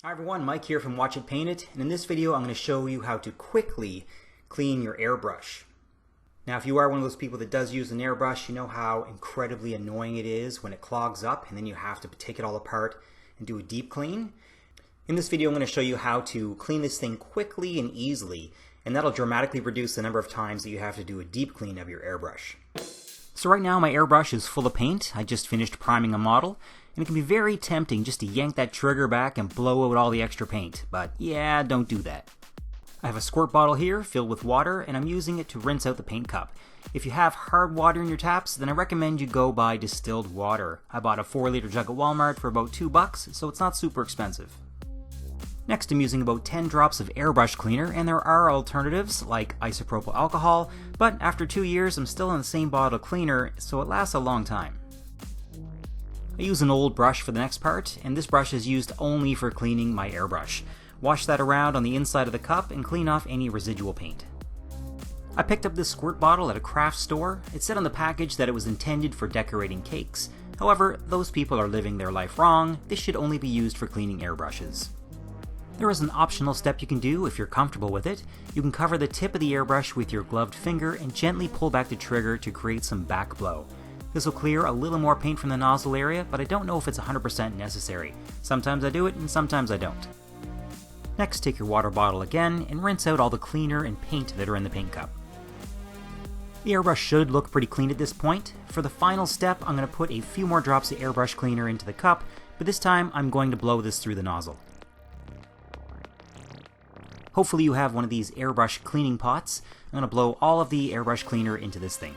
Hi everyone, Mike here from Watch It Paint It, and in this video I'm going to show you how to quickly clean your airbrush. Now if you are one of those people that does use an airbrush, you know how incredibly annoying it is when it clogs up and then you have to take it all apart and do a deep clean. In this video I'm going to show you how to clean this thing quickly and easily, and that'll dramatically reduce the number of times that you have to do a deep clean of your airbrush. So right now my airbrush is full of paint. I just finished priming a model, and it can be very tempting just to yank that trigger back and blow out all the extra paint, but yeah, don't do that. I have a squirt bottle here filled with water, and I'm using it to rinse out the paint cup. If you have hard water in your taps, then I recommend you go buy distilled water. I bought a 4-liter jug at Walmart for about $2, so it's not super expensive. Next, I'm using about 10 drops of airbrush cleaner, and there are alternatives like isopropyl alcohol, but after 2 years I'm still on the same bottle of cleaner, so it lasts a long time. I use an old brush for the next part, and this brush is used only for cleaning my airbrush. Wash that around on the inside of the cup and clean off any residual paint. I picked up this squirt bottle at a craft store. It said on the package that it was intended for decorating cakes. However, those people are living their life wrong. This should only be used for cleaning airbrushes. There is an optional step you can do if you're comfortable with it. You can cover the tip of the airbrush with your gloved finger and gently pull back the trigger to create some back blow. This will clear a little more paint from the nozzle area, but I don't know if it's 100% necessary. Sometimes I do it and sometimes I don't. Next, take your water bottle again and rinse out all the cleaner and paint that are in the paint cup. The airbrush should look pretty clean at this point. For the final step, I'm going to put a few more drops of airbrush cleaner into the cup, but this time I'm going to blow this through the nozzle. Hopefully you have one of these airbrush cleaning pots. I'm going to blow all of the airbrush cleaner into this thing.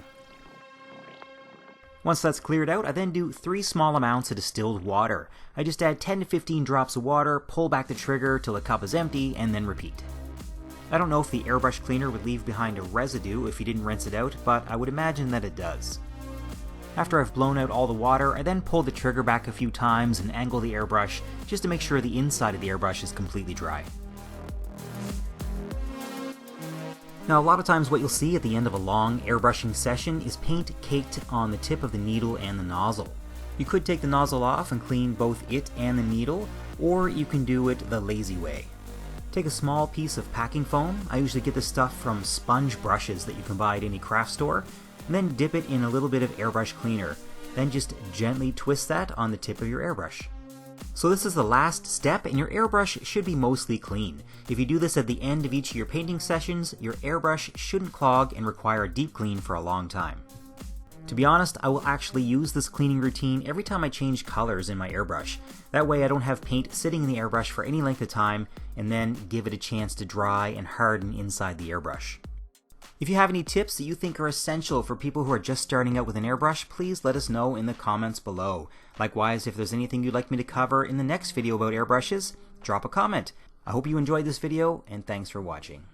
Once that's cleared out, I then do 3 small amounts of distilled water. I just add 10 to 15 drops of water, pull back the trigger till the cup is empty, and then repeat. I don't know if the airbrush cleaner would leave behind a residue if you didn't rinse it out, but I would imagine that it does. After I've blown out all the water, I then pull the trigger back a few times and angle the airbrush just to make sure the inside of the airbrush is completely dry. Now, a lot of times what you'll see at the end of a long airbrushing session is paint caked on the tip of the needle and the nozzle. You could take the nozzle off and clean both it and the needle, or you can do it the lazy way. Take a small piece of packing foam. I usually get this stuff from sponge brushes that you can buy at any craft store, and then dip it in a little bit of airbrush cleaner. Then just gently twist that on the tip of your airbrush. So this is the last step, and your airbrush should be mostly clean. If you do this at the end of each of your painting sessions, your airbrush shouldn't clog and require a deep clean for a long time. To be honest, I will actually use this cleaning routine every time I change colors in my airbrush. That way I don't have paint sitting in the airbrush for any length of time and then give it a chance to dry and harden inside the airbrush. If you have any tips that you think are essential for people who are just starting out with an airbrush, please let us know in the comments below. Likewise, if there's anything you'd like me to cover in the next video about airbrushes, drop a comment. I hope you enjoyed this video, and thanks for watching.